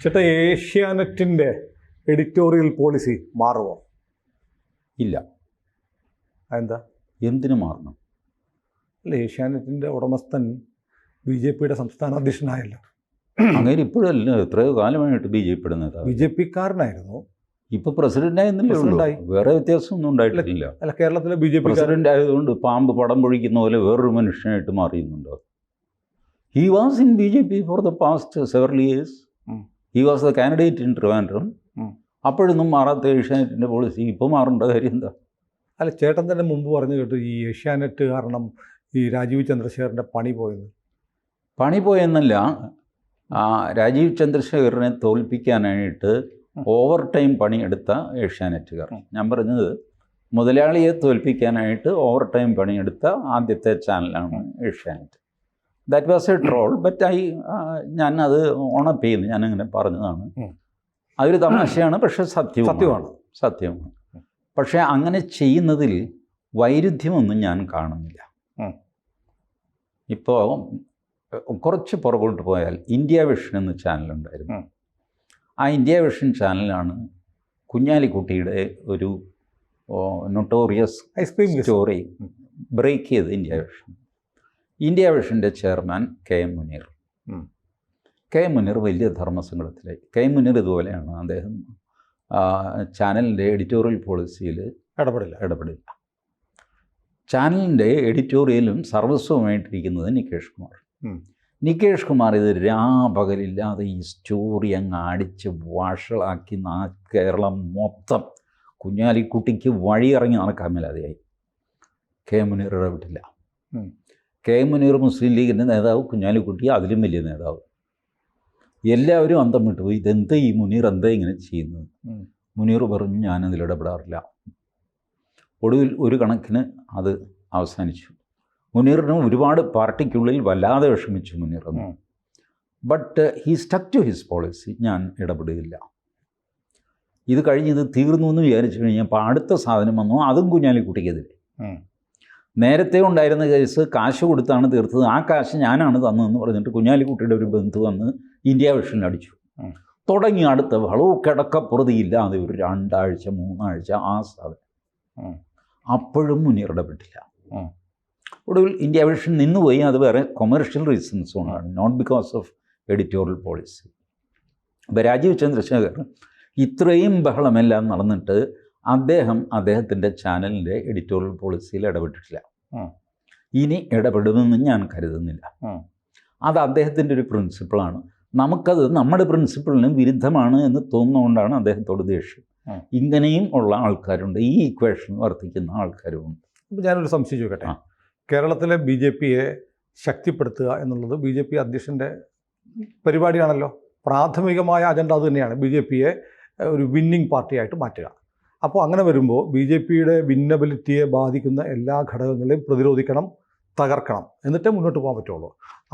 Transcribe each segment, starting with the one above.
ചേട്ടാ, ഏഷ്യാനെറ്റിൻ്റെ editorial policy മാറുമോ? ഇല്ല. അതെന്താ? എന്തിനു മാറണം? അല്ല, ഏഷ്യാനെറ്റിൻ്റെ ഉടമസ്ഥൻ BJP-യുടെ സംസ്ഥാന അധ്യക്ഷനായല്ലോ. അങ്ങനെ ഇപ്പോഴല്ല, എത്രയോ കാലമായിട്ട് BJP-യുടെ നേതാവ്. BJP-കാരനായിരുന്നു. ഇപ്പോൾ പ്രസിഡൻ്റായെന്നല്ലേ, വേറെ വ്യത്യാസമൊന്നും ഉണ്ടായിട്ടില്ല. അല്ല, കേരളത്തിലെ BJP പ്രസിഡൻ്റ് ആയതുകൊണ്ട് പാമ്പ് പടം പൊഴിക്കുന്ന പോലെ വേറൊരു മനുഷ്യനായിട്ട് മാറിയുന്നുണ്ടോ? He was in BJP for the past several years. He was the candidate in Trivandrum. അപ്പോഴൊന്നും മാറാത്ത ഏഷ്യാനെറ്റിൻ്റെ പോളിസി ഇപ്പോൾ മാറേണ്ട കാര്യം എന്താ? അല്ല, ചേട്ടൻ തന്നെ മുമ്പ് പറഞ്ഞു കേട്ടു ഈ ഏഷ്യാനെറ്റ് കാരണം ഈ രാജീവ് ചന്ദ്രശേഖറിൻ്റെ പണി പോയെന്ന്. പണി പോയെന്നല്ല, രാജീവ് ചന്ദ്രശേഖറിനെ തോൽപ്പിക്കാനായിട്ട് ഓവർ ടൈം പണിയെടുത്ത ഏഷ്യാനെറ്റുകാർ. ഞാൻ പറഞ്ഞത് മുതലാളിയെ തോൽപ്പിക്കാനായിട്ട് ഓവർ ടൈം പണിയെടുത്ത ആദ്യത്തെ ചാനലാണ് Asianet. That was A troll, but ഞാൻ അത് ഓണപ്പ് ചെയ്യുന്നു, ഞാനങ്ങനെ പറഞ്ഞതാണ്. അതൊരു തമാശയാണ്, പക്ഷേ സത്യമാണ്. പക്ഷേ അങ്ങനെ ചെയ്യുന്നതിൽ വൈരുദ്ധ്യമൊന്നും ഞാൻ കാണുന്നില്ല. ഇപ്പോൾ കുറച്ച് പുറകോട്ട് പോയാൽ ഇന്ത്യ വിഷൻ എന്ന ചാനലുണ്ടായിരുന്നു. ആ ഇന്ത്യ വിഷൻ ചാനലാണ് കുഞ്ഞാലിക്കുട്ടിയുടെ ഒരു നൊട്ടോറിയസ് ഐസ്ക്രീം സ്റ്റോറി ബ്രേക്ക് ചെയ്ത് ഇന്ത്യ വിഷൻ്റെ chairman KM Muneer. KM Muneer വലിയ ധർമ്മസങ്കടത്തിലായി. KM മുനീർ ഇതുപോലെയാണ്, അദ്ദേഹം ചാനലിൻ്റെ എഡിറ്റോറിയൽ പോളിസിയിൽ ഇടപെടില്ല. ചാനലിൻ്റെ എഡിറ്റോറിയലും സർവസ്വമായിട്ടിരിക്കുന്നത് നികേഷ് കുമാർ ഇത് രാപകലില്ലാതെ ഈ സ്റ്റോറി അങ്ങ് അടിച്ച് വഷളാക്കി കേരളം മൊത്തം കുഞ്ഞാലിക്കുട്ടിക്ക് വഴിയിറങ്ങി നടക്കാൻ മേലാതെയായി. KM മുനീർ ഇടപെട്ടില്ല. KM മുനീർ മുസ്ലിം ലീഗിൻ്റെ നേതാവ്, കുഞ്ഞാലിക്കുട്ടി അതിലും വലിയ നേതാവ്. എല്ലാവരും അന്തം വിട്ടുപോയി, ഇതെന്താ ഈ മുനീർ എന്താ ഇങ്ങനെ ചെയ്യുന്നത്? മുനീർ പറഞ്ഞു, ഞാനതിൽ ഇടപെടാറില്ല. ഒടുവിൽ ഒരു കണക്കിന് അത് അവസാനിച്ചു. മുനീറിന് ഒരുപാട് പാർട്ടിക്കുള്ളിൽ വല്ലാതെ വിഷമിച്ചു മുനീറെന്ന്. But he stuck to his policy, ഞാൻ ഇടപെടുകയില്ല. ഇത് കഴിഞ്ഞ് ഇത് തീർന്നു എന്ന് വിചാരിച്ചു കഴിഞ്ഞപ്പോൾ അടുത്ത സാധനം വന്നു, അതും കുഞ്ഞാലിക്കുട്ടിക്കെതിരെ. നേരത്തെ ഉണ്ടായിരുന്ന കേസ് കാശ് കൊടുത്താണ് തീർത്തത്, ആ കാശ് ഞാനാണ് തന്നതെന്ന് പറഞ്ഞിട്ട് കുഞ്ഞാലിക്കുട്ടിയുടെ ഒരു ബന്ധു വന്ന് ഇന്ത്യ വിഷനിൽ അടിച്ചു. തുടങ്ങി അടുത്ത വളവും കിടക്കപ്പുറതിയില്ലാതെ ഒരു 2 ആഴ്ച 3 ആഴ്ച ആ സാധനം. അപ്പോഴും മുനീർ ഇടപെട്ടില്ല. ഒടുവിൽ ഇന്ത്യ വിഷൻ നിന്നുപോയി. അത് വേറെ കൊമേഴ്ഷ്യൽ റീസൺസ് കൊണ്ടാണ്, not because of editorial policy. അപ്പോൾ രാജീവ് ചന്ദ്രശേഖർ ഇത്രയും ബഹളമെല്ലാം നടന്നിട്ട് അദ്ദേഹത്തിൻ്റെ ചാനലിൻ്റെ എഡിറ്റോറിയൽ പോളിസിയിൽ ഇടപെട്ടിട്ടില്ല. ഇനി ഇടപെടുമെന്ന് ഞാൻ കരുതുന്നില്ല. അത് അദ്ദേഹത്തിൻ്റെ ഒരു പ്രിൻസിപ്പിളാണ്. നമുക്കത് നമ്മുടെ പ്രിൻസിപ്പിളിന് വിരുദ്ധമാണ് എന്ന് തോന്നുന്നതുകൊണ്ടാണ് അദ്ദേഹത്തോട് ദേഷ്യം. ഇങ്ങനെയും ഉള്ള ആൾക്കാരുണ്ട്, ഈ ഇക്വേഷൻ വർത്തിക്കുന്ന ആൾക്കാരുമുണ്ട്. അപ്പോൾ ഞാനൊരു സംശയം ചോദിക്കട്ടെ. കേരളത്തിലെ BJP-യെ ശക്തിപ്പെടുത്തുക എന്നുള്ളത് BJP അധ്യക്ഷൻ്റെ പരിപാടിയാണല്ലോ. പ്രാഥമികമായ അജണ്ട അത് തന്നെയാണ്, BJP-യെ ഒരു വിന്നിങ് പാർട്ടിയായിട്ട് മാറ്റുക. അപ്പോൾ അങ്ങനെ വരുമ്പോൾ BJP-യുടെ വിന്നബിലിറ്റിയെ ബാധിക്കുന്ന എല്ലാ ഘടകങ്ങളെയും പ്രതിരോധിക്കണം, തകർക്കണം, എന്നിട്ടേ മുന്നോട്ട് പോകാൻ പറ്റുള്ളൂ.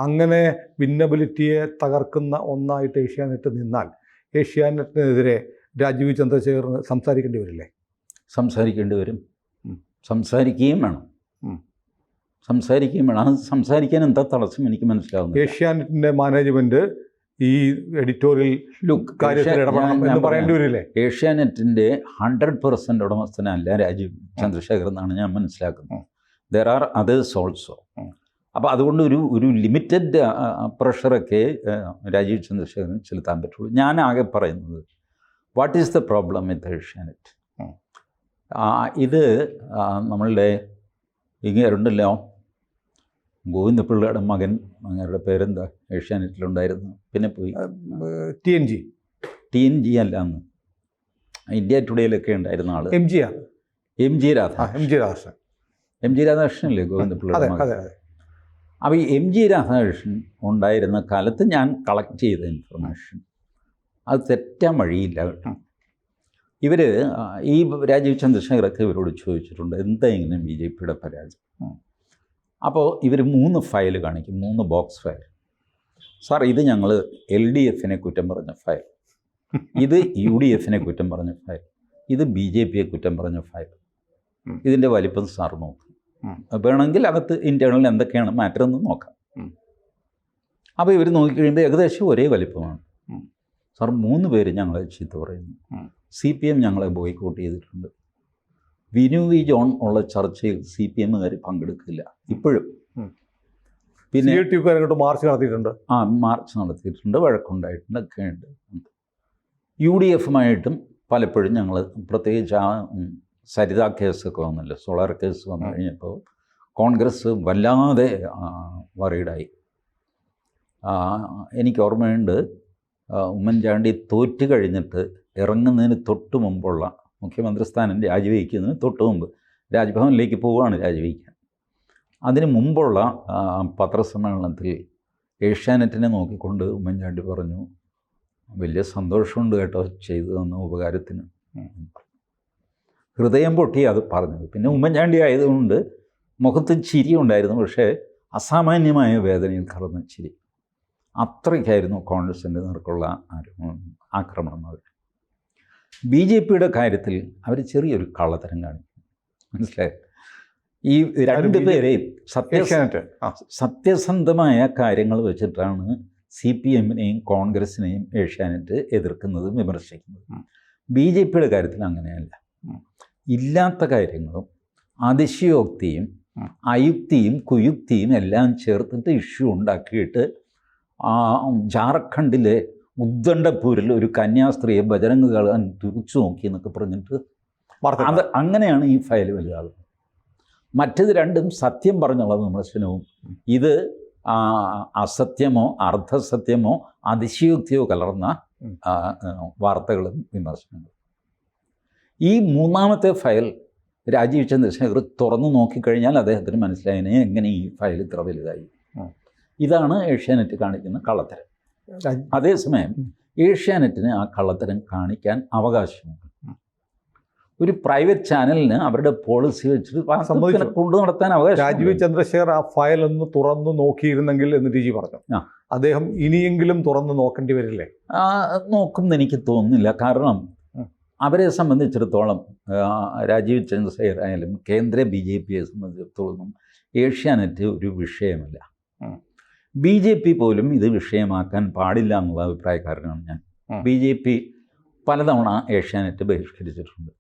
അങ്ങനെ വിന്നബിലിറ്റിയെ തകർക്കുന്ന ഒന്നായിട്ട് ഏഷ്യാനെറ്റ് നിന്നാൽ ഏഷ്യാനെറ്റിനെതിരെ രാജീവ് ചന്ദ്രശേഖറിന് സംസാരിക്കേണ്ടി വരില്ലേ? സംസാരിക്കേണ്ടി വരും, സംസാരിക്കുകയും വേണം. അത് സംസാരിക്കാൻ എന്താ തടസ്സം എനിക്ക് മനസ്സിലാവുന്നു. ഏഷ്യാനെറ്റിൻ്റെ മാനേജ്മെൻറ്റ് ഈ എഡിറ്റോറിയൽ കാര്യത്തിൽ ഇടപെടണം എന്ന് പറയേണ്ടി വരില്ലേ? ഏഷ്യാനെറ്റിൻ്റെ 100% ഉടമസ്ഥനല്ല രാജീവ് ചന്ദ്രശേഖർ എന്നാണ് ഞാൻ മനസ്സിലാക്കുന്നത്. There are others also. അപ്പോൾ അതുകൊണ്ട് ഒരു ലിമിറ്റഡ് പ്രഷറൊക്കെ രാജീവ് ചന്ദ്രശേഖരന് ചെലുത്താൻ പറ്റുള്ളൂ. ഞാൻ ആകെ പറയുന്നത്, what is the problem with Asianet? ഇത് നമ്മളുടെ ഇങ്ങേരുണ്ടല്ലോ, ഗോവിന്ദപിള്ളയുടെ മകൻ, അങ്ങേരുടെ പേരെന്താ, ഏഷ്യാനെറ്റിലുണ്ടായിരുന്നു, പിന്നെ പോയി TNG അല്ല, അന്ന് ഇന്ത്യ ടുഡേയിലൊക്കെ ഉണ്ടായിരുന്ന ആൾ എം ജി രാധാകൃഷ്ണനല്ലേ ഗോവിന്ദപിള്ളയുടെ മകൻ? അപ്പോൾ ഈ MG രാധാകൃഷ്ണൻ ഉണ്ടായിരുന്ന കാലത്ത് ഞാൻ കളക്ട് ചെയ്ത ഇൻഫർമേഷൻ അത് തെറ്റാൻ വഴിയില്ല കേട്ടോ. ഇവർ ഈ രാജീവ് ചന്ദ്രശേഖരൊക്കെ ഇവരോട് ചോദിച്ചിട്ടുണ്ട്, എന്താ ഇങ്ങനെ BJP-യുടെ പരാജയം? അപ്പോൾ ഇവർ 3 ഫയൽ കാണിക്കും, 3 ബോക്സ് ഫയൽ. സാർ, ഇത് ഞങ്ങൾ LDF-നെ കുറ്റം പറഞ്ഞ ഫയൽ, ഇത് UDF-നെ കുറ്റം പറഞ്ഞ ഫയൽ, ഇത് BJP-യെ കുറ്റം പറഞ്ഞ ഫയൽ. ഇതിൻ്റെ വലിപ്പം സാർ നോക്കും, വേണമെങ്കിൽ അകത്ത് ഇൻറ്റേർണൽ എന്തൊക്കെയാണ് മാറ്റർ എന്ന് നോക്കാം. അപ്പോൾ ഇവർ നോക്കിക്കഴിയുമ്പോൾ ഏകദേശം ഒരേ വലിപ്പമാണ്. സാർ 3 പേര് ഞങ്ങളെ ചീത്ത പറയുന്നു. CPM ഞങ്ങളെ ബോയ്ക്കോട്ട് ചെയ്തിട്ടുണ്ട്. വിനു വി ജോൺ ഉള്ള ചർച്ചയിൽ CPMകാർ പങ്കെടുക്കില്ല ഇപ്പോഴും. പിന്നെ മാർച്ച് നടത്തിയിട്ടുണ്ട്. മാർച്ച് നടത്തിയിട്ടുണ്ട്, വഴക്കുണ്ടായിട്ടുണ്ട്, ഒക്കെ ഉണ്ട്. UDFുമായിട്ടും പലപ്പോഴും ഞങ്ങൾ, പ്രത്യേകിച്ച് ആ സരിത കേസൊക്കെ വന്നല്ലോ, സോളാർ കേസ് വന്നു കഴിഞ്ഞപ്പോൾ കോൺഗ്രസ് വല്ലാതെ വറീഡായി. എനിക്ക് ഓർമ്മയുണ്ട്, ഉമ്മൻചാണ്ടി തോറ്റ് കഴിഞ്ഞിട്ട് ഇറങ്ങുന്നതിന് തൊട്ട് മുമ്പുള്ള, മുഖ്യമന്ത്രി സ്ഥാനം രാജിവെക്കുന്നതിന് തൊട്ട് മുമ്പ്, രാജ്ഭവനിലേക്ക് പോവുകയാണ് രാജിവെക്കാൻ. അതിന് മുമ്പുള്ള പത്രസമ്മേളനത്തിൽ ഏഷ്യാനെറ്റിനെ നോക്കിക്കൊണ്ട് ഉമ്മൻചാണ്ടി പറഞ്ഞു, വലിയ സന്തോഷമുണ്ട് കേട്ടോ ചെയ്തു തന്ന ഉപകാരത്തിന്. ഹൃദയം പൊട്ടി അത് പറഞ്ഞത്. പിന്നെ ഉമ്മൻചാണ്ടി ആയതുകൊണ്ട് മുഖത്ത് ചിരി ഉണ്ടായിരുന്നു, പക്ഷേ അസാമാന്യമായ വേദനയിൽ കറന്ന ചിരി. അത്രയ്ക്കായിരുന്നു കോൺഗ്രസിൻ്റെ നേർക്കുള്ള ആക്രമണം. അവർ BJPയുടെ കാര്യത്തിൽ അവർ ചെറിയൊരു കള്ളത്തരം കാണിക്കും, മനസ്സിലായി. ഈ 2 പേരെയും സത്യസന്ധമായ കാര്യങ്ങൾ വെച്ചിട്ടാണ് CPMനെയും കോൺഗ്രസിനെയും ഏഷ്യാനെറ്റ് എതിർക്കുന്നതും വിമർശിക്കുന്നതും. BJPയുടെ കാര്യത്തിൽ അങ്ങനെയല്ല. ഇല്ലാത്ത കാര്യങ്ങളും അതിശയോക്തിയും അയുക്തിയും കുയുക്തിയും എല്ലാം ചേർത്തിട്ട് ഇഷ്യൂ ഉണ്ടാക്കിയിട്ട് ജാർഖണ്ഡിലെ ഉദ്ദണ്ഡപൂരിൽ ഒരു കന്യാസ്ത്രീയെ ബജരംഗ് കളാൻ തുറച്ചു നോക്കി എന്നൊക്കെ പറഞ്ഞിട്ട് അത് അങ്ങനെയാണ് ഈ ഫയൽ വലുതാകുന്നത്. മറ്റേത് രണ്ടും സത്യം പറഞ്ഞുള്ള വിമർശനവും, ഇത് അസത്യമോ അർദ്ധസത്യമോ അതിശയോക്തിയോ കലർന്ന വാർത്തകളും വിമർശനങ്ങളും. ഈ 3ാമത്തെ ഫയൽ രാജീവ് ചന്ദ്രശേഖർ തുറന്നു നോക്കിക്കഴിഞ്ഞാൽ അദ്ദേഹത്തിന് മനസ്സിലായതിനെ എങ്ങനെ ഈ ഫയൽ ഇത്ര വലുതായി. ഇതാണ് ഏഷ്യാനെറ്റ് കാണിക്കുന്ന കള്ളത്തരം. അതേസമയം ഏഷ്യാനെറ്റിന് ആ കള്ളത്തരം കാണിക്കാൻ അവകാശമുണ്ട്. ഒരു പ്രൈവറ്റ് ചാനലിന് അവരുടെ പോളിസി വെച്ചിട്ട് കൊണ്ടു നടത്താൻ അവകാശം. രാജീവ് ചന്ദ്രശേഖർ ആ ഫയൽ ഒന്ന് തുറന്നു നോക്കിയിരുന്നെങ്കിൽ എന്ന് TG പറഞ്ഞു. അദ്ദേഹം ഇനിയെങ്കിലും തുറന്നു നോക്കേണ്ടി വരില്ലേ? നോക്കുമെന്ന് എനിക്ക് തോന്നുന്നില്ല. കാരണം അവരെ സംബന്ധിച്ചിടത്തോളം, രാജീവ് ചന്ദ്രശേഖർ ആയാലും കേന്ദ്ര BJPയെ സംബന്ധിച്ചിടത്തോളം ഏഷ്യാനെറ്റ് ഒരു വിഷയമല്ല. BJP പോലും ഇത് വിഷയമാക്കാൻ പാടില്ല എന്നുള്ള അഭിപ്രായക്കാരനാണ് ഞാൻ. BJP പലതവണ ഏഷ്യാനെറ്റ് ബഹിഷ്കരിച്ചിട്ടുണ്ട്.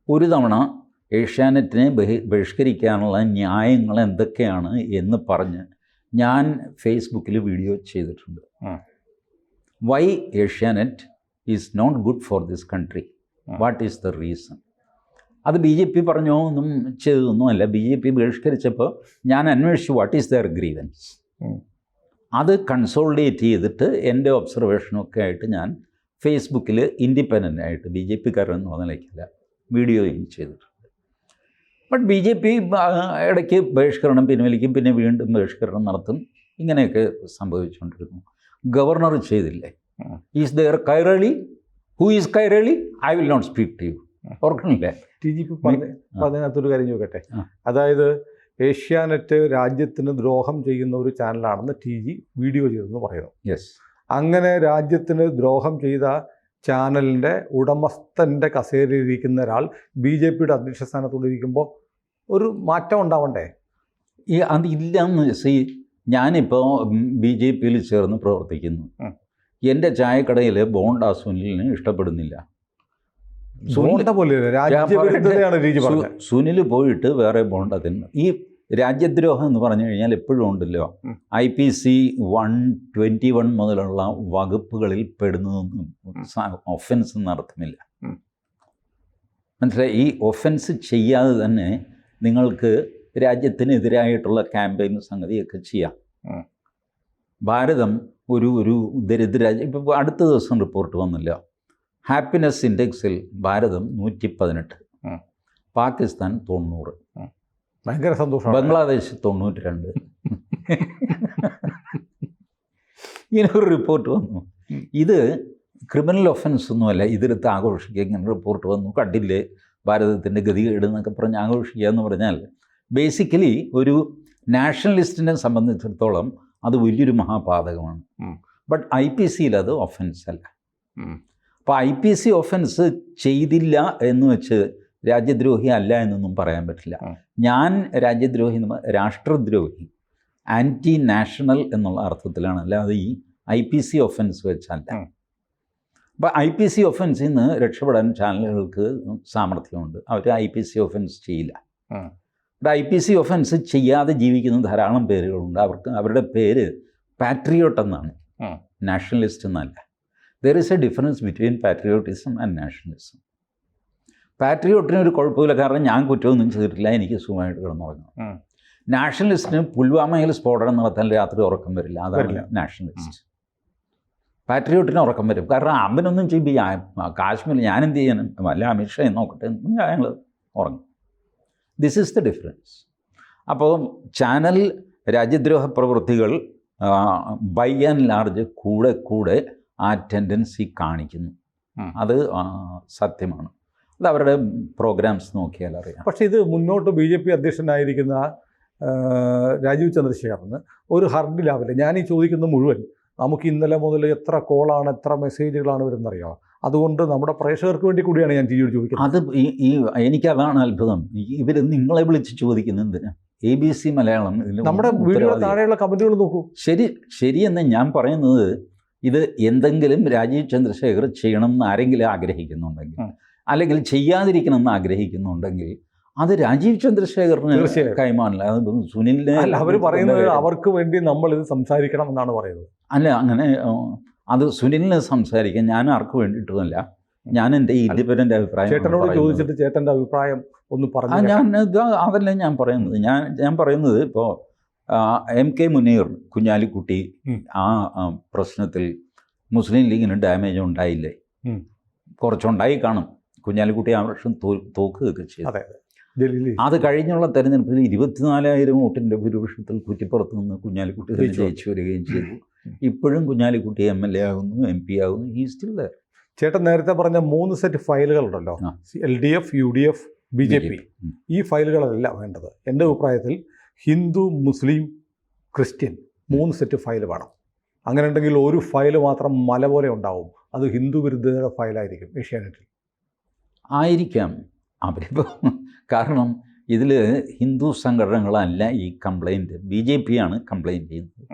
ഒരു തവണ ഏഷ്യാനെറ്റിനെ ബഹിഷ്കരിക്കാനുള്ള ന്യായങ്ങൾ എന്തൊക്കെയാണ് എന്ന് പറഞ്ഞ് ഞാൻ ഫേസ്ബുക്കിൽ വീഡിയോ ചെയ്തിട്ടുണ്ട്. Why Asianet is not good for this country, what is the reason? അത് BJP പറഞ്ഞോ ഒന്നും ചെയ്തൊന്നുമല്ല. BJP ബഹിഷ്കരിച്ചപ്പോൾ ഞാൻ അന്വേഷിച്ചു വാട്ട് ഈസ് ദെയർ ഗ്രീവൻസ്. അത് കൺസോളിഡേറ്റ് ചെയ്തിട്ട് എൻ്റെ ഒബ്സർവേഷനൊക്കെ ആയിട്ട് ഞാൻ ഫേസ്ബുക്കിൽ ഇൻഡിപെൻഡൻ്റായിട്ട് BJPക്കാരെന്ന് നിലയ്ക്കില്ല വീഡിയോയും ചെയ്തിട്ടുണ്ട്. ബട്ട് BJP ഇടയ്ക്ക് ബഹിഷ്കരണം പിൻവലിക്കും, പിന്നെ വീണ്ടും ബഹിഷ്കരണം നടത്തും. ഇങ്ങനെയൊക്കെ സംഭവിച്ചുകൊണ്ടിരുന്നു. ഗവർണർ ചെയ്തില്ലേ? Is there Kairali? Who is Kairali? I will not speak to you. ഓർക്കണില്ലേ? TG അതിനകത്തൊരു കാര്യം ചോദിക്കട്ടെ. അതായത് ഏഷ്യാനെറ്റ് രാജ്യത്തിന് ദ്രോഹം ചെയ്യുന്ന ഒരു ചാനലാണെന്ന് TG വീഡിയോ ചെയ്തെന്ന് പറയുന്നു. യെസ്. അങ്ങനെ രാജ്യത്തിന് ദ്രോഹം ചെയ്ത ചാനലിൻ്റെ ഉടമസ്ഥൻ്റെ കസേരയിലിരിക്കുന്ന ഒരാൾ BJPയുടെ അധ്യക്ഷ സ്ഥാനത്തോടെ ഇരിക്കുമ്പോൾ ഒരു മാറ്റം ഉണ്ടാവണ്ടേ? അതില്ലെന്ന് ഞാനിപ്പോൾ BJPയിൽ ചേർന്ന് പ്രവർത്തിക്കുന്നു. എൻ്റെ ചായക്കടയിൽ ബോണ്ട സുനിലിനെ ഇഷ്ടപ്പെടുന്നില്ല. സുനിൽ പോയിട്ട് വേറെ ബോണ്ട തിന്നു. ഈ രാജ്യദ്രോഹം എന്ന് പറഞ്ഞു കഴിഞ്ഞാൽ എപ്പോഴും ഉണ്ടല്ലോ. IPC 121 മുതലുള്ള വകുപ്പുകളിൽ പെടുന്നതൊന്നും ഒഫൻസ് നടത്തുന്നില്ല. മനസ്സിലായി? ഈ ഒഫൻസ് ചെയ്യാതെ തന്നെ നിങ്ങൾക്ക് രാജ്യത്തിനെതിരായിട്ടുള്ള ക്യാമ്പയിൻ സംഗതിയൊക്കെ ചെയ്യാം. ഭാരതം ഒരു ദരിദ്ര രാജ്യം. ഇപ്പോൾ അടുത്ത ദിവസം റിപ്പോർട്ട് വന്നില്ല, ഹാപ്പിനെസ് ഇൻഡെക്സിൽ ഭാരതം 118, പാകിസ്ഥാൻ 90, ഭയങ്കര സന്തോഷം. ബംഗ്ലാദേശ് 92. ഇങ്ങനൊരു റിപ്പോർട്ട് വന്നു. ഇത് ക്രിമിനൽ ഒഫൻസ് ഒന്നുമല്ല, ഇതെടുത്ത് ആഘോഷിക്കുക. ഇങ്ങനെ റിപ്പോർട്ട് വന്നു, കണ്ടില്ലേ ഭാരതത്തിൻ്റെ ഗതികേട് എന്നൊക്കെ പറഞ്ഞ് ആഘോഷിക്കുക എന്ന് പറഞ്ഞാൽ ബേസിക്കലി ഒരു നാഷണലിസ്റ്റിനെ സംബന്ധിച്ചിടത്തോളം അത് വലിയൊരു മഹാപാതകമാണ്. ബട്ട് IPCയിൽ അത് ഒഫൻസ് അല്ല. അപ്പോൾ IPC ഒഫൻസ് ചെയ്തില്ല എന്ന് വെച്ച് രാജ്യദ്രോഹി അല്ല എന്നൊന്നും പറയാൻ പറ്റില്ല. ഞാൻ രാജ്യദ്രോഹി, രാഷ്ട്രദ്രോഹി, ആൻറ്റി നാഷണൽ എന്നുള്ള അർത്ഥത്തിലാണ്, അല്ലാതെ ഈ IPC ഒഫൻസ് വെച്ചല്ല. അപ്പോൾ IPC ഒഫൻസിൽ നിന്ന് രക്ഷപ്പെടാൻ ചാനലുകൾക്ക് സാമർഥ്യമുണ്ട്. അവർ IPC ഒഫൻസ് ചെയ്യില്ല. ഇവിടെ IPC ഒഫൻസ് ചെയ്യാതെ ജീവിക്കുന്ന ധാരാളം പേരുകളുണ്ട്. അവരുടെ പേര് പാട്രിയോട്ട് എന്നാണ്, നാഷണലിസ്റ്റ് എന്നല്ല. There is a difference between patriotism and nationalism. പാട്രിയോട്ടിന് ഒരു കുഴപ്പമില്ല, കാരണം ഞാൻ കുറ്റമൊന്നും ചെയ്തിട്ടില്ല, എനിക്ക് സുഖമായിട്ട് കിടന്നുറങ്ങണം. നാഷണലിസ്റ്റിന് പുൽവാമയിൽ സ്ഫോടനം നടത്താൻ രാത്രി ഉറക്കം വരില്ല, അതാണ് നാഷണലിസ്റ്റ്. പാട്രിയോട്ടിന് ഉറക്കം വരും, കാരണം അവനൊന്നും ചെയ്യും. കാശ്മീരിൽ ഞാൻ എന്ത് ചെയ്യാനും, വല്ല അമിത്ഷാ നോക്കട്ടെ, ഞങ്ങൾ ഉറങ്ങും. This is the difference. അപ്പോൾ ചാനൽ രാജ്യദ്രോഹ പ്രവൃത്തികൾ ബൈ ആൻഡ് ലാർജ് കൂടെ ആ ടെൻഡൻസി കാണിക്കുന്നു. അത് സത്യമാണ്. അത് അവരുടെ പ്രോഗ്രാംസ് നോക്കിയാൽ അറിയാം. പക്ഷേ ഇത് മുന്നോട്ട് BJP അധ്യക്ഷനായിരിക്കുന്ന രാജീവ് ചന്ദ്രശേഖറിന് ഒരു ഹർഡിലാവില്ല. ഞാൻ ഈ ചോദിക്കുന്ന മുഴുവൻ നമുക്ക് ഇന്നലെ മുതൽ എത്ര കോളാണ്, എത്ര മെസ്സേജുകളാണ് വരുന്നറിയാമോ? അതുകൊണ്ട് നമ്മുടെ പ്രേക്ഷകർക്ക് വേണ്ടി കൂടിയാണ് ഞാൻ ജിയോട് ചോദിക്കുന്നത്. അത് എനിക്കതാണ് അത്ഭുതം. ഇവർ നിങ്ങളെ വിളിച്ച് ചോദിക്കുന്നത് ABC മലയാളം നമ്മുടെ വീഡിയോ താഴെയുള്ള കമൻറ്റുകൾ നോക്കൂ. ശരിയെന്ന് ഞാൻ പറയുന്നത്, ഇത് എന്തെങ്കിലും രാജീവ് ചന്ദ്രശേഖർ ചെയ്യണം എന്ന് ആരെങ്കിലും ആഗ്രഹിക്കുന്നുണ്ടെങ്കിൽ, അല്ലെങ്കിൽ ചെയ്യാതിരിക്കണം എന്ന് ആഗ്രഹിക്കുന്നുണ്ടെങ്കിൽ, അത് രാജീവ് ചന്ദ്രശേഖറിന് കൈമാറില്ല. അത് സുനിലിനെ അല്ല, അവർ പറയുന്നത് അവർക്ക് വേണ്ടി നമ്മൾ ഇത് സംസാരിക്കണം എന്നാണ് പറയുന്നത്. അല്ല, അങ്ങനെ അത് സുനിലിന് സംസാരിക്കാൻ, ഞാൻ ആർക്ക് വേണ്ടിയിട്ടൊന്നുമല്ല, ഞാൻ എൻ്റെ ഇൻഡിപെൻഡൻ്റ് അഭിപ്രായം ചേട്ടനോട് ചോദിച്ചിട്ട് ചേട്ടൻ്റെ അഭിപ്രായം ഒന്ന് പറഞ്ഞു. അതല്ല ഞാൻ പറയുന്നത്. ഞാൻ പറയുന്നത് ഇപ്പോൾ MK മുനീർ കുഞ്ഞാലിക്കുട്ടി ആ പ്രശ്നത്തിൽ മുസ്ലിം ലീഗിന് ഡാമേജ് ഉണ്ടായില്ലേ? കുറച്ചുണ്ടായി കാണും. കുഞ്ഞാലിക്കുട്ടി ആ വർഷം തോക്കുകയൊക്കെ ചെയ്തു. അത് കഴിഞ്ഞുള്ള തെരഞ്ഞെടുപ്പിൽ 24,000 വോട്ടിൻ്റെ ഭൂരിപക്ഷത്തിൽ കുറ്റിപ്പുറത്ത് നിന്ന് കുഞ്ഞാലിക്കുട്ടി തന്നെ ജയിച്ചു വരികയും ചെയ്തു. ഇപ്പോഴും കുഞ്ഞാലിക്കുട്ടി MLA ആകുന്നു, MP ആകുന്നു. ഈ സ്റ്റിൽ ദെയർ. ചേട്ടൻ നേരത്തെ പറഞ്ഞ 3 സെറ്റ് ഫയലുകളുണ്ടല്ലോ, LDF, UDF, BJP. ഈ ഫയലുകളല്ല വേണ്ടത്. എൻ്റെ അഭിപ്രായത്തിൽ ഹിന്ദു, മുസ്ലിം, ക്രിസ്ത്യൻ 3 സെറ്റ് ഫയൽ വേണം. അങ്ങനെ ഉണ്ടെങ്കിൽ ഒരു ഫയൽ മാത്രം മല പോലെ ഉണ്ടാവും. അത് ഹിന്ദു വിരുദ്ധതയുടെ ഫയലായിരിക്കും ഏഷ്യാനെറ്റിൽ. ആയിരിക്കാം അവരിപ്പോൾ, കാരണം ഇതിൽ ഹിന്ദു സംഘടനകളല്ല ഈ കംപ്ലൈൻറ്റ്, BJP ആണ് കംപ്ലൈൻറ്റ് ചെയ്യുന്നത്.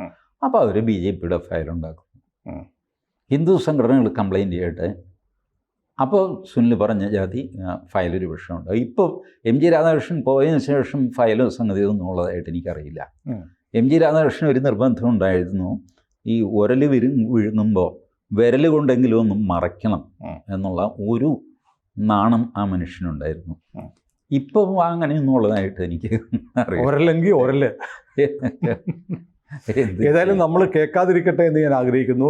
അപ്പോൾ അവർ BJPയുടെ ഫയൽ ഉണ്ടാക്കും. ഹിന്ദു സംഘടനകൾ കംപ്ലൈൻറ്റ് ചെയ്യട്ടെ. അപ്പോൾ സുനിൽ പറഞ്ഞ ജാതി ഫയലൊരു വിഷയമുണ്ട്. ഇപ്പോൾ MG രാധാകൃഷ്ണൻ പോയതിനു ശേഷം ഫയലോ സംഗതിയോ ഒന്നും ഉള്ളതായിട്ട് എനിക്കറിയില്ല. MG രാധാകൃഷ്ണൻ ഒരു നിർബന്ധം ഉണ്ടായിരുന്നു, ഈ ഉരൽ വിഴുങ്ങുമ്പോൾ വിരൽ കൊണ്ടെങ്കിലും ഒന്നും മറയ്ക്കണം എന്നുള്ള ഒരു നാണം ആ മനുഷ്യനുണ്ടായിരുന്നു. ഇപ്പോൾ അങ്ങനെയൊന്നും ഉള്ളതായിട്ട് എനിക്ക് അറിയാം. ഒരല്ലെങ്കിൽ ഒരല്. ഏതായാലും നമ്മൾ കേൾക്കാതിരിക്കട്ടെ എന്ന് ഞാൻ ആഗ്രഹിക്കുന്നു.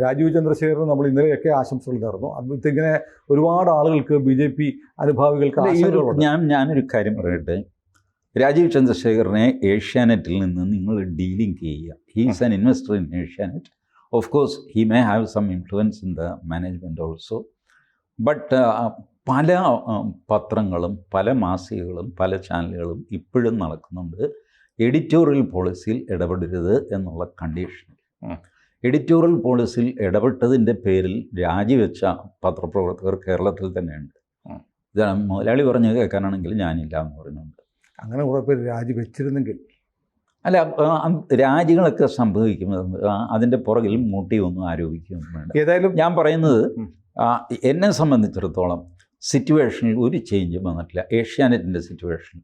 രാജീവ് ചന്ദ്രശേഖരന് നമ്മൾ ഇന്നലെയൊക്കെ ആശംസകൾ നേർന്നു. ഇങ്ങനെ ഒരുപാട് ആളുകൾക്ക് BJP അനുഭാവികൾക്ക് ഞാനൊരു കാര്യം പറയട്ടെ. രാജീവ് ചന്ദ്രശേഖരനെ ഏഷ്യാനെറ്റിൽ നിന്ന് നിങ്ങൾ ഡീലിംഗ് ചെയ്യുക. He's an investor in Asianet. Of course he may have some influence in the management also. But പല പത്രങ്ങളും പല മാസികകളും പല ചാനലുകളും ഇപ്പോഴും നടക്കുന്നുണ്ട് എഡിറ്റോറിയൽ പോളിസിയിൽ ഇടപെടരുത് എന്നുള്ള കണ്ടീഷനിൽ. എഡിറ്റോറിയൽ പോളിസിയിൽ ഇടപെട്ടതിൻ്റെ പേരിൽ രാജിവെച്ച പത്രപ്രവർത്തകർ കേരളത്തിൽ തന്നെയുണ്ട്. ഇതാണ് മുതലാളി പറഞ്ഞ് കേൾക്കാനാണെങ്കിൽ ഞാനില്ല എന്ന് പറഞ്ഞുകൊണ്ട്. അങ്ങനെ കുറേ പേര് രാജിവെച്ചിരുന്നെങ്കിൽ അല്ല, രാജികളൊക്കെ സംഭവിക്കുന്നത് അതിൻ്റെ പുറകിൽ മോട്ടീവൊന്നും ആരോപിക്കുകയൊന്നും വേണ്ട. ഏതായാലും ഞാൻ പറയുന്നത് എന്നെ സംബന്ധിച്ചിടത്തോളം സിറ്റുവേഷനിൽ ഒരു ചേഞ്ചും വന്നിട്ടില്ല. ഏഷ്യാനെറ്റിൻ്റെ സിറ്റുവേഷൻ.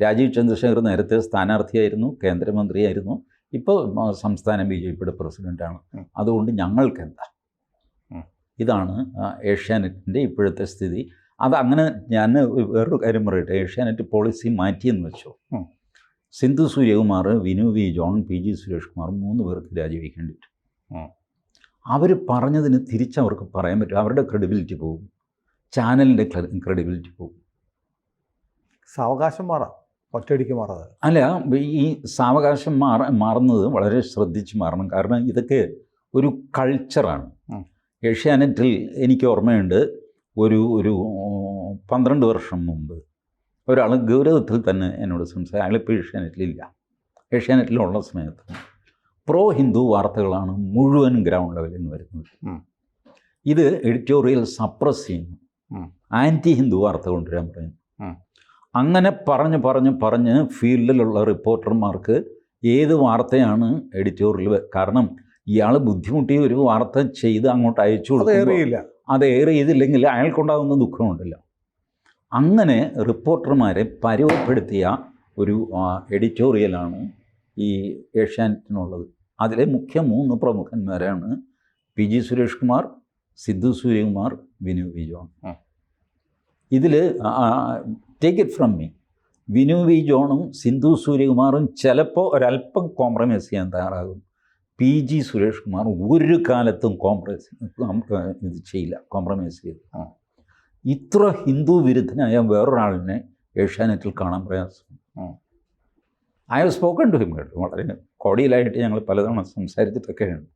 രാജീവ് ചന്ദ്രശേഖർ നേരത്തെ സ്ഥാനാർത്ഥിയായിരുന്നു, കേന്ദ്രമന്ത്രിയായിരുന്നു, ഇപ്പോൾ സംസ്ഥാന BJPയുടെ പ്രസിഡൻ്റാണ്. അതുകൊണ്ട് ഞങ്ങൾക്കെന്താ? ഇതാണ് ഏഷ്യാനെറ്റിൻ്റെ ഇപ്പോഴത്തെ സ്ഥിതി. അതങ്ങനെ ഞാൻ വേറൊരു കാര്യം പറയട്ടെ. ഏഷ്യാനെറ്റ് പോളിസി മാറ്റിയെന്ന് വെച്ചോ, സിന്ധു സൂര്യകുമാർ, വിനു വി ജോൺ, PG സുരേഷ് കുമാർ 3 പേർക്ക് രാജിവെക്കേണ്ടി വരും. അവർ പറഞ്ഞതിന് തിരിച്ചവർക്ക് പറയാൻ പറ്റും. അവരുടെ ക്രെഡിബിലിറ്റി പോകും, ചാനലിൻ്റെ ക്രെഡിബിലിറ്റി പോകും. സാവകാശം മാറാം, ഒറ്റയടിക്ക് മാറാതെ. അല്ല, ഈ സാവകാശം മാറുന്നത് വളരെ ശ്രദ്ധിച്ച് മാറണം. കാരണം ഇതൊക്കെ ഒരു കൾച്ചറാണ്. ഏഷ്യാനെറ്റിൽ എനിക്ക് ഓർമ്മയുണ്ട്, ഒരു 12 വർഷം മുമ്പ് ഒരാൾ ഗൗരവത്തിൽ തന്നെ എന്നോട് സംസാരിച്ചു. അയാളിപ്പോൾ ഏഷ്യാനെറ്റിലില്ല. ഏഷ്യാനെറ്റിലുള്ള സമയത്ത് പ്രോ ഹിന്ദു വാർത്തകളാണ് മുഴുവൻ ഗ്രൗണ്ട് ലെവലിൽ നിന്ന് വരുന്നത്. ഇത് എഡിറ്റോറിയൽ സപ്രസ് ചെയ്യുന്നു, ആൻറ്റി ഹിന്ദു വാർത്ത കൊണ്ടുവരാൻ പറയുന്നു. അങ്ങനെ പറഞ്ഞ് ഫീൽഡിലുള്ള റിപ്പോർട്ടർമാർക്ക് ഏത് വാർത്തയാണ് എഡിറ്റോറിയൽ, കാരണം ഇയാൾ ബുദ്ധിമുട്ടി ഒരു വാർത്ത ചെയ്ത് അങ്ങോട്ട് അയച്ചു അത് കൊടുക്കുമ്പോൾ ഏറിയില്ല. അത് എയർ ചെയ്തില്ലെങ്കിൽ അയാൾക്കുണ്ടാകുന്ന ദുഃഖമുണ്ടല്ലോ. അങ്ങനെ റിപ്പോർട്ടർമാരെ പരുവപ്പെടുത്തിയ ഒരു എഡിറ്റോറിയലാണ് ഈ ഏഷ്യാനെറ്റിനുള്ളത്. അതിലെ മുഖ്യ 3 പ്രമുഖന്മാരാണ് PG Suresh Kumar, Sidhu Sooryakumar, Vinu V John. ഇതിൽ take it from me, Vinu V ജോണും സിന്ധു സൂര്യകുമാറും ചിലപ്പോൾ ഒരല്പം കോംപ്രമൈസ് ചെയ്യാൻ തയ്യാറാകും. PG സുരേഷ് കുമാർ ഒരു കാലത്തും ഇത് ചെയ്യില്ല, കോംപ്രമൈസ് ചെയ്ത്. ഇത്ര ഹിന്ദു വിരുദ്ധനായ വേറൊരാളിനെ ഏഷ്യാനെറ്റിൽ കാണാൻ പ്രയാസം. I have spoken to him കേട്ടോ, വളരെ കോടിയിലായിട്ട് ഞങ്ങൾ പലതവണ സംസാരിച്ചിട്ടൊക്കെയാണ്.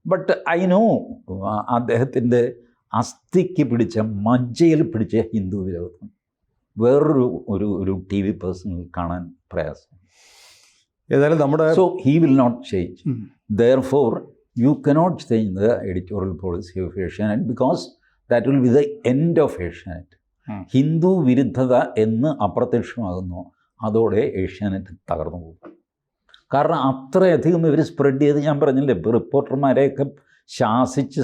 ബട്ട് ഐ നോ അദ്ദേഹത്തിൻ്റെ അസ്ഥിക്ക് പിടിച്ച, മജ്ജയിൽ പിടിച്ച ഹിന്ദു വിരോധം വേറൊരു TV പേഴ്സണൽ കാണാൻ പ്രയാസം. ഏതായാലും നമ്മുടെ so he will not change. Therefore, you cannot change the editorial policy of Asianet because that will be the end of Asianet. ഹിന്ദു വിരുദ്ധത എന്ന് അപ്രത്യക്ഷമാകുന്നു, അതോടെ ഏഷ്യാനെറ്റ് തകർന്നു പോകും. കാരണം അത്രയധികം ഇവർ സ്പ്രെഡ് ചെയ്ത്, ഞാൻ പറഞ്ഞില്ലേ, റിപ്പോർട്ടർമാരെയൊക്കെ ശാസിച്ച്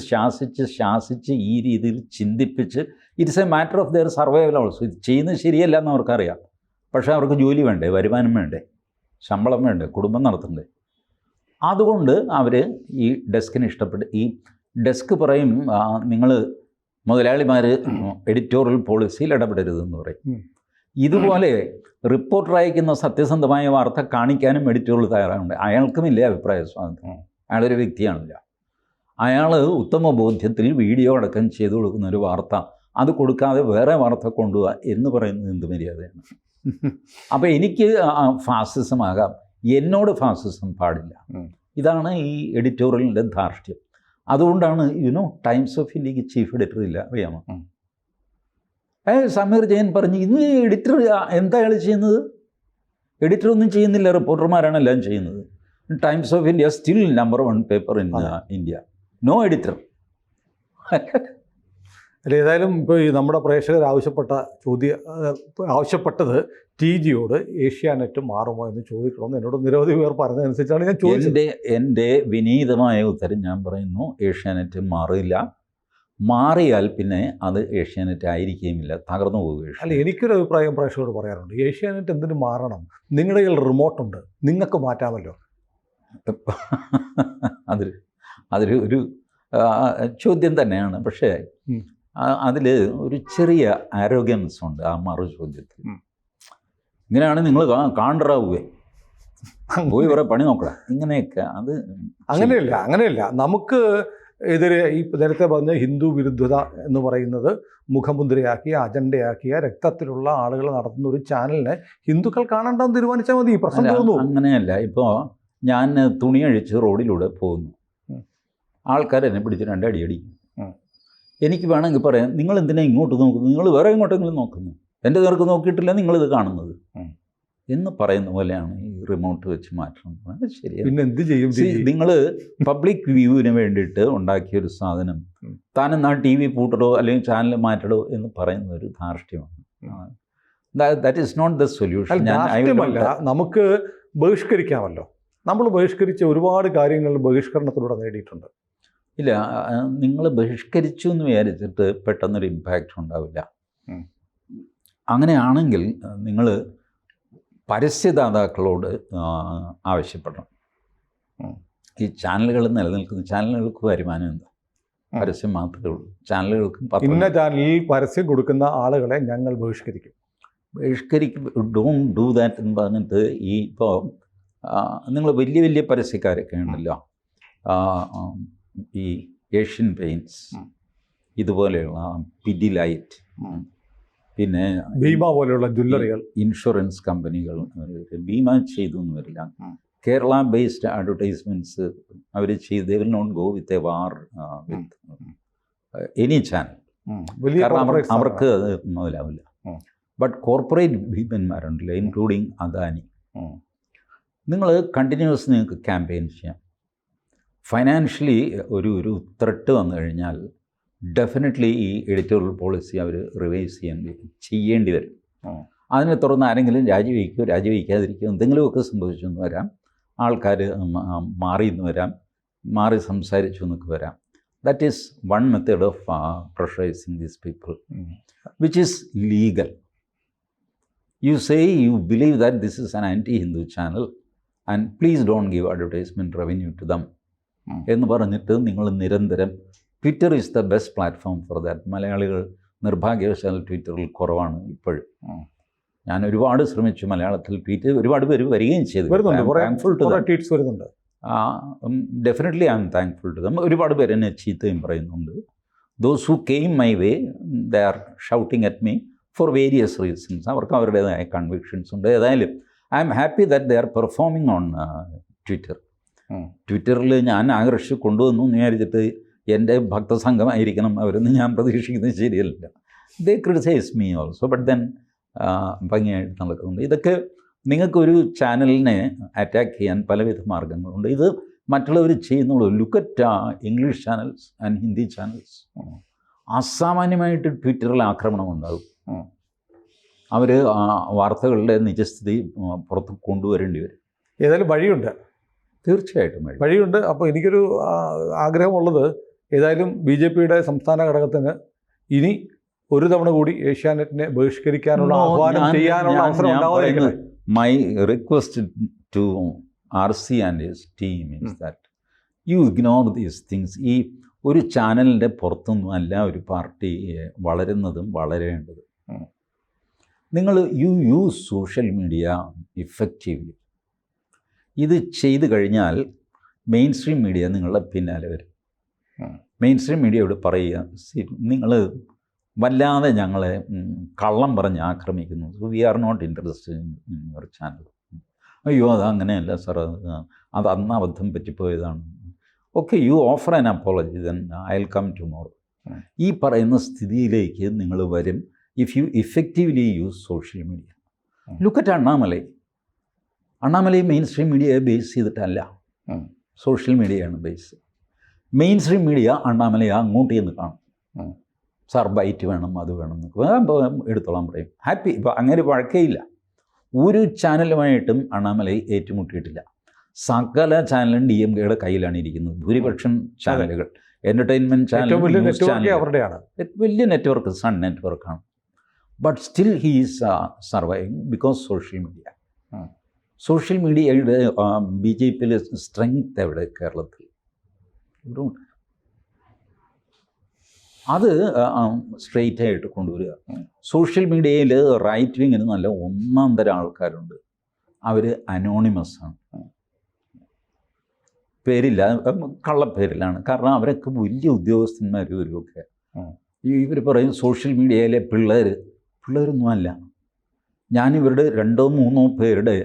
ഈ രീതിയിൽ ചിന്തിപ്പിച്ച്, it's a matter of their survival also. ഇത് ചെയ്യുന്നത് ശരിയല്ല എന്ന് അവർക്കറിയാം. പക്ഷേ അവർക്ക് ജോലി വേണ്ടേ, വരുമാനം വേണ്ടേ, ശമ്പളം വേണ്ടേ, കുടുംബം നടത്തണ്ടേ. അതുകൊണ്ട് അവർ ഈ ഡെസ്കിന് ഇഷ്ടപ്പെട്ട്, ഈ ഡെസ്ക് പറയും നിങ്ങൾ മുതലാളിമാർ എഡിറ്റോറിയൽ പോളിസിയിൽ ഇടപെടരുതെന്ന് പറയും. ഇതുപോലെ റിപ്പോർട്ടർ അയക്കുന്ന സത്യസന്ധമായ വാർത്ത കാണിക്കാനും എഡിറ്റോറിയൽ തയ്യാറാകുന്നുണ്ട്. അയാൾക്കുമില്ലേ അഭിപ്രായ സ്വാതന്ത്ര്യം, അയാളൊരു വ്യക്തിയാണല്ല. അയാൾ ഉത്തമ ബോധ്യത്തിൽ വീഡിയോ അടക്കം ചെയ്തു കൊടുക്കുന്ന ഒരു വാർത്ത അത് കൊടുക്കാതെ വേറെ വാർത്ത കൊണ്ടുപോവുക എന്ന് പറയുന്നത് എന്ത് മര്യാദയാണ്? അപ്പോൾ എനിക്ക് ഫാസിസം ആകാം, എന്നോട് ഫാസിസം പാടില്ല. ഇതാണ് ഈ എഡിറ്റോറിയലിൻ്റെ ധാർഷ്ട്യം. അതുകൊണ്ടാണ് ടൈംസ് ഓഫ് ഇന്ത്യക്ക് ചീഫ് എഡിറ്റർ ഇല്ല, അറിയാമോ? സമീർ ജയൻ പറഞ്ഞു, ഇന്ന് എഡിറ്റർ എന്താ അയാൾ ചെയ്യുന്നത്? എഡിറ്റർ ഒന്നും ചെയ്യുന്നില്ല, റിപ്പോർട്ടർമാരാണ് എല്ലാം ചെയ്യുന്നത്. Times of India still number 1 paper in India, no editor. അല്ല, ഏതായാലും ഇപ്പോൾ ഈ നമ്മുടെ പ്രേക്ഷകർ ആവശ്യപ്പെട്ടത് TGയോട് ഏഷ്യാനെറ്റ് മാറുമോ എന്ന് ചോദിക്കണമെന്ന് എന്നോട് നിരവധി പേർ പറഞ്ഞതനുസരിച്ചാണ് ഞാൻ ചോദിച്ചത്. എൻ്റെ വിനീതമായ ഉത്തരം ഞാൻ പറയുന്നു, ഏഷ്യാനെറ്റ് മാറില്ല. മാറിയാൽ പിന്നെ അത് ഏഷ്യാനെറ്റ് ആയിരിക്കുകയുമില്ല, തകർന്നു പോവുകയും. അല്ല, എനിക്കൊരു അഭിപ്രായം പ്രേക്ഷകരോട് പറയാറുണ്ട്, ഏഷ്യാനെറ്റ് എന്തിനു മാറണം? നിങ്ങളുടെ കയ്യിൽ റിമോട്ടുണ്ട്, നിങ്ങൾക്ക് മാറ്റാമല്ലോ. അതൊരു ചോദ്യം തന്നെയാണ്. പക്ഷേ അതിൽ ഒരു ചെറിയ ആരോഗ്യൻസ് ഉണ്ട് ആ മറു ചോദ്യത്തിൽ. ഇങ്ങനെയാണ് നിങ്ങൾ കാണറാവുകയെ, പോയി വേറെ പണി നോക്കണം, ഇങ്ങനെയൊക്കെ. അത് അങ്ങനെയല്ല. നമുക്ക് എതിരെ ഈ നേരത്തെ പറഞ്ഞ ഹിന്ദു വിരുദ്ധത എന്ന് പറയുന്നത് മുഖമുദ്രയാക്കിയ, അജണ്ടയാക്കിയ, രക്തത്തിലുള്ള ആളുകൾ നടത്തുന്ന ഒരു ചാനലിനെ ഹിന്ദുക്കൾ കാണണ്ടെന്ന് തീരുമാനിച്ചാൽ മതി. പ്രശ്നം തോന്നുന്നു. അങ്ങനെയല്ല. ഇപ്പോൾ ഞാൻ തുണി അഴിച്ച് റോഡിലൂടെ പോകുന്നു, ആൾക്കാർ എന്നെ പിടിച്ച് 2 അടി അടിക്കും. എനിക്ക് വേണമെങ്കിൽ പറയാം, നിങ്ങൾ എന്തിനാ ഇങ്ങോട്ട് നോക്കുന്നത്, നിങ്ങൾ വേറെ എങ്ങോട്ടെങ്കിലും നോക്കുന്നു, എൻ്റെ നേർക്ക് നോക്കിയിട്ടില്ല നിങ്ങളിത് കാണുന്നത് എന്ന് പറയുന്ന പോലെയാണ് ഈ റിമോട്ട് വെച്ച് മാറ്റണം. ശരിയാണ്. പിന്നെ എന്ത് ചെയ്യും? നിങ്ങൾ പബ്ലിക് വ്യൂവിന് വേണ്ടിയിട്ട് ഉണ്ടാക്കിയൊരു സാധനം താനെന്നാ TV പൂട്ടടോ അല്ലെങ്കിൽ ചാനൽ മാറ്റടോ എന്ന് പറയുന്ന ഒരു ധാർഷ്ട്യമാണ്. That is not the solution. നമുക്ക് ബഹിഷ്കരിക്കാമല്ലോ. നമ്മൾ ബഹിഷ്കരിച്ച ഒരുപാട് കാര്യങ്ങൾ ബഹിഷ്കരണത്തിലൂടെ നേടിയിട്ടുണ്ട്. ഇല്ല, നിങ്ങൾ ബഹിഷ്കരിച്ചു എന്ന് വിചാരിച്ചിട്ട് പെട്ടെന്നൊരു ഇമ്പാക്റ്റ് ഉണ്ടാവില്ല. അങ്ങനെയാണെങ്കിൽ നിങ്ങൾ പരസ്യദാതാക്കളോട് ആവശ്യപ്പെടണം. ഈ ചാനലുകൾ നിലനിൽക്കുന്ന ചാനലുകൾക്ക് വരുമാനം എന്താ? പരസ്യം മാത്രമേ ഉള്ളൂ. ചാനലുകൾക്കും ഇന്ന ചാനലിൽ പരസ്യം കൊടുക്കുന്ന ആളുകളെ ഞങ്ങൾ ബഹിഷ്കരിക്കും. ഡോണ്ട് ഡു ദാറ്റ് എന്ന് പറഞ്ഞിട്ട് ഈ ഇപ്പോൾ നിങ്ങൾ വലിയ പരസ്യക്കാരൊക്കെ ഉണ്ടല്ലോ, ഈ ഏഷ്യൻ പെയിൻറ്റ്സ്, ഇതുപോലെയുള്ള പിഡിലൈറ്റ്, പിന്നെ ഭീമ പോലെയുള്ള ജ്വല്ലറികൾ, ഇൻഷുറൻസ് കമ്പനികൾ, ഭീമ ചെയ്തു എന്ന് വരില്ല, കേരള ബേസ്ഡ് അഡ്വർടൈസ്മെൻറ്റ്സ് അവർ ചെയ്ത് they will not go with a war with any channel. കാരണം അവർക്ക് അത് മുതലാവില്ല. ബട്ട് കോർപ്പറേറ്റ് ഭീമന്മാരുണ്ടല്ലോ, ഇൻക്ലൂഡിങ് അദാനി, നിങ്ങൾ കണ്ടിന്യൂസ് നിങ്ങൾക്ക് ക്യാമ്പയിൻ ചെയ്യാം. ഫൈനാൻഷ്യലി ഒരു ത്രെട്ട് വന്നു കഴിഞ്ഞാൽ ഡെഫിനറ്റ്ലി ഈ എഡിറ്റോറിയൽ പോളിസി അവർ റിവൈസ് ചെയ്യേണ്ടി വരും. അതിനെ തുടർന്ന് ആരെങ്കിലും രാജിവെക്കാതിരിക്കുകയോ എന്തെങ്കിലുമൊക്കെ സംഭവിച്ചെന്ന് വരാം, ആൾക്കാർ മാറിയെന്ന് വരാം, മാറി സംസാരിച്ചു എന്നൊക്കെ വരാം. That is one method of pressurising these people which is legal. You say you believe that this is an anti-Hindu channel and please don't give advertisement revenue to them എന്ന് പറഞ്ഞിട്ട് നിങ്ങൾ നിരന്തരം Twitter is the best platform for that. മലയാളികൾ നിർഭാഗ്യവശാൽ ട്വിറ്ററിൽ കുറവാണ് ഇപ്പോഴും. ഞാൻ ഒരുപാട് ശ്രമിച്ചു മലയാളത്തിൽ ട്വീറ്റ്, ഒരുപാട് പേര് വരികയും ചെയ്തു. വരുന്നുണ്ട്. Definitely I'm thankful to them. ഒരുപാട് പേര് എന്നെ ചീത്തയും പറയുന്നുണ്ട്. Those who came my way they are shouting at me for various reasons. അവർക്ക് അവരുടേതായ കൺവിക്ഷൻസ് ഉണ്ട്. ഏതായാലും I'm happy that they are performing on Twitter. ട്വിറ്ററിൽ ഞാൻ ആകർഷിച്ച് കൊണ്ടുവന്നു എന്ന് വിചാരിച്ചിട്ട് എൻ്റെ ഭക്തസംഘമായിരിക്കണം അവരെന്ന് ഞാൻ പ്രതീക്ഷിക്കുന്നത് ശരിയല്ല. They criticize me also, but then ഭംഗിയായിട്ട് നടക്കുന്നുണ്ട്. ഇതൊക്കെ നിങ്ങൾക്കൊരു ചാനലിനെ അറ്റാക്ക് ചെയ്യാൻ പലവിധ മാർഗങ്ങളുണ്ട്. ഇത് മറ്റുള്ളവർ ചെയ്യുന്നുള്ളൂ. Look at English channels and Hindi channels. അസാമാന്യമായിട്ട് ട്വിറ്ററിൽ ആക്രമണം ഉണ്ടാകും. അവർ വാർത്തകളുടെ നിജസ്ഥിതി പുറത്ത് കൊണ്ടുവരേണ്ടി വരും. ഏതായാലും വഴിയുണ്ട്, തീർച്ചയായിട്ടും വഴിയുണ്ട്. അപ്പോൾ എനിക്കൊരു ആഗ്രഹമുള്ളത്, ഏതായാലും BJPയുടെ സംസ്ഥാന ഘടകത്തിന് ഇനി ഒരു തവണ കൂടി ഏഷ്യാനെറ്റിനെ ബഹിഷ്കരിക്കാനുള്ള ആഹ്വാനം ചെയ്യാനുള്ള അവസരം ഉണ്ടാവാതിരിക്കട്ടെ. My request to RC and his team is that you ignore these things. ഈ ഒരു ചാനലിൻ്റെ പുറത്തൊന്നും അല്ല ഒരു പാർട്ടി വളരുന്നതും വളരേണ്ടതും. നിങ്ങൾ യൂസ് സോഷ്യൽ മീഡിയ ഇഫക്റ്റീവ്ലി. ഇത് ചെയ്തു കഴിഞ്ഞാൽ മെയിൻ സ്ട്രീം മീഡിയ നിങ്ങളുടെ പിന്നാലെ വരും. മെയിൻ സ്ട്രീം മീഡിയയോട് പറയുക, നിങ്ങൾ വല്ലാതെ ഞങ്ങളെ കള്ളം പറഞ്ഞ് ആക്രമിക്കുന്നു. We are not interested in your channel. അയ്യോ അതങ്ങനെയല്ല സാർ, അത് അന്ന് അബദ്ധം പറ്റിപ്പോയതാണ്. Okay, you offer an apology, then I will come tomorrow. ഈ പറയുന്ന സ്ഥിതിയിലേക്ക് നിങ്ങൾ വരും if you effectively use social media. Look at Annamalai. Annamalai mainstream മീഡിയയെ ബേസ് ചെയ്തിട്ടല്ല, സോഷ്യൽ മീഡിയയാണ് ബേസ്. മെയിൻ സ്ട്രീം മീഡിയ അണ്ണാമലയെ അങ്ങോട്ട് ചെന്ന് കാണും. സാർ ബൈറ്റ് വേണം, അത് വേണം എന്നൊക്കെ എടുത്തോളാൻ പറയും. ഹാപ്പി. ഇപ്പോൾ അങ്ങനെ വഴക്കേയില്ല. ഒരു ചാനലുമായിട്ടും അണ്ണാമലൈ ഏറ്റുമുട്ടിയിട്ടില്ല. സകല ചാനലും DMKയുടെ കയ്യിലാണ് ഇരിക്കുന്നത്. ഭൂരിപക്ഷം ചാനലുകൾ എൻ്റർടൈൻമെൻറ്റ് ചാനൽ അവരുടെയാണ്. വലിയ നെറ്റ്വർക്ക് സൺ നെറ്റ്വർക്കാണ്. But still he is surviving because social media. Social മീഡിയയുടെ BJPയിലെ സ്ട്രെങ്ത് എവിടെ കേരളത്തിൽ? അത് സ്ട്രെയിറ്റ് ആയിട്ട് കൊണ്ടുവരിക. സോഷ്യൽ മീഡിയയിൽ റൈറ്റ് വിങ്ങിന് നല്ല ഒന്നാം തരം ആൾക്കാരുണ്ട്. അവർ അനോണിമസ് ആണ്, പേരില്ല, കള്ളപ്പേരിലാണ്. കാരണം അവരൊക്കെ വലിയ ഉദ്യോഗസ്ഥന്മാരും ഇവരൊക്കെ. ഇവർ പറയും സോഷ്യൽ മീഡിയയിലെ പിള്ളേരൊന്നുമല്ല. ഞാനിവരുടെ 2-3 പേരുടെ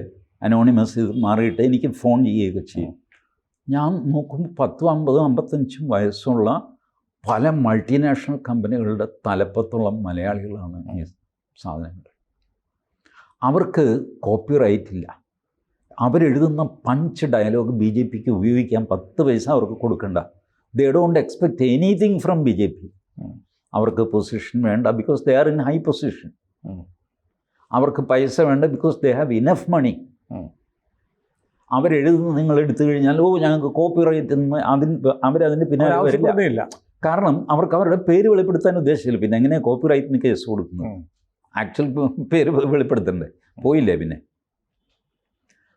അനോണിമസ് ഇത് മാറിയിട്ട് എനിക്ക് ഫോൺ ചെയ്യുകയൊക്കെ ചെയ്യും. ഞാൻ നോക്കുമ്പോൾ 10-50-55 വയസ്സുള്ള പല മൾട്ടിനാഷണൽ കമ്പനികളുടെ തലപ്പത്തുള്ള മലയാളികളാണ് ഈ സാധനങ്ങൾ. അവർക്ക് കോപ്പിറൈറ്റ് ഇല്ല. അവരെഴുതുന്ന പഞ്ച് ഡയലോഗ് BJPക്ക് ഉപയോഗിക്കാൻ 10 പൈസ അവർക്ക് കൊടുക്കണ്ട. They don't expect anything from BJP. അവർക്ക് പൊസിഷൻ വേണ്ട, because they are in high position. അവർക്ക് പൈസ വേണ്ട, because they have enough money. അവരെഴുതുന്നത് നിങ്ങൾ എടുത്തു കഴിഞ്ഞാൽ ഞങ്ങൾക്ക് കോപ്പിറൈറ്റ് എന്ന് അവരതിന് പിന്നാലെ വരില്ല. കാരണം അവർക്ക് അവരുടെ പേര് വെളിപ്പെടുത്താൻ ഉദ്ദേശിച്ചില്ല. പിന്നെ എങ്ങനെയാണ് കോപ്പിറൈറ്റിന് കേസ് കൊടുക്കുന്നത്? ആക്ച്വൽ പേര് വെളിപ്പെടുത്തണ്ടേ? പോയില്ലേ പിന്നെ.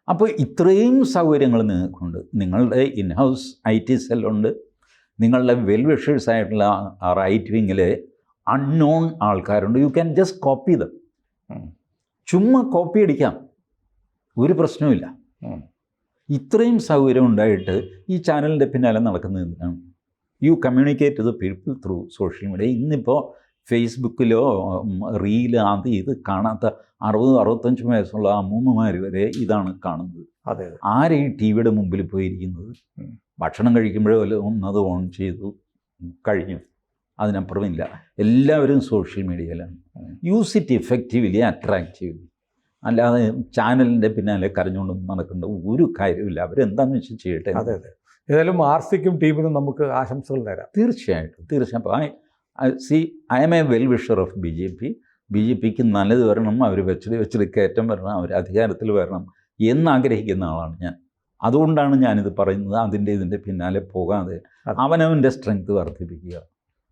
അപ്പോൾ ഇത്രയും സൗകര്യങ്ങൾ നിങ്ങൾക്കുണ്ട്. നിങ്ങളുടെ ഇൻഹൗസ് IT സെല്ലുണ്ട്. നിങ്ങളുടെ വെൽ വിഷേഴ്സ് ആയിട്ടുള്ള റൈറ്റ് വിങ്ങിലെ അൺനോൺ ആൾക്കാരുണ്ട്. You can just copy dum. ചുമ്മാ കോപ്പി അടിക്കാം, ഒരു പ്രശ്നവുമില്ല. ഇത്രയും സൗകര്യം ഉണ്ടായിട്ട് ഈ ചാനലിൻ്റെ പിന്നാലെ നടക്കുന്നത് എന്തിനാണ്? U communicate the people through social media. ഇന്നിപ്പോൾ ഫേസ്ബുക്കിലോ റീല് അത് ഇത് കാണാത്ത 60-65 വയസ്സുള്ള അമ്മൂമ്മമാർ വരെ ഇതാണ് കാണുന്നത്. അതെ. ആരെ ഈ TVയുടെ മുമ്പിൽ പോയിരിക്കുന്നത്? ഭക്ഷണം കഴിക്കുമ്പോഴേ ഒന്നത് ഓൺ ചെയ്തു കഴിഞ്ഞു, അതിനപ്പുറമില്ല. എല്ലാവരും സോഷ്യൽ മീഡിയയിലാണ്. Use it effectively, attractively. അല്ലാതെ ചാനലിൻ്റെ പിന്നാലെ കരഞ്ഞുകൊണ്ടൊന്നും നടക്കേണ്ട ഒരു കാര്യമില്ല. അവരെന്താണെന്ന് വെച്ചാൽ ചെയ്യട്ടെ. അതെ അതെ. ഏതായാലും RCക്കും ടീമിനും നമുക്ക് ആശംസകൾ തരാം. തീർച്ചയായിട്ടും. I am a well wisher of BJPക്ക് നല്ലത് വരണം, അവർ വെച്ചിട്ട് കയറ്റം വരണം, അവർ അധികാരത്തിൽ വരണം എന്നാഗ്രഹിക്കുന്ന ആളാണ് ഞാൻ. അതുകൊണ്ടാണ് ഞാനിത് പറയുന്നത്. ഇതിൻ്റെ പിന്നാലെ പോകാതെ അവനവൻ്റെ സ്ട്രെങ്ത് വർദ്ധിപ്പിക്കുക.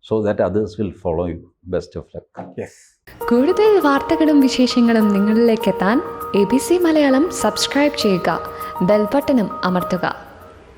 So that others will follow you. Best of luck. Yes. കൂടുതൽ വാർത്തകളും വിശേഷങ്ങളും നിങ്ങളിലേക്ക് എത്താൻ ABC മലയാളം സബ്സ്ക്രൈബ് ചെയ്യുക, ബെൽ ബട്ടണും അമർത്തുക.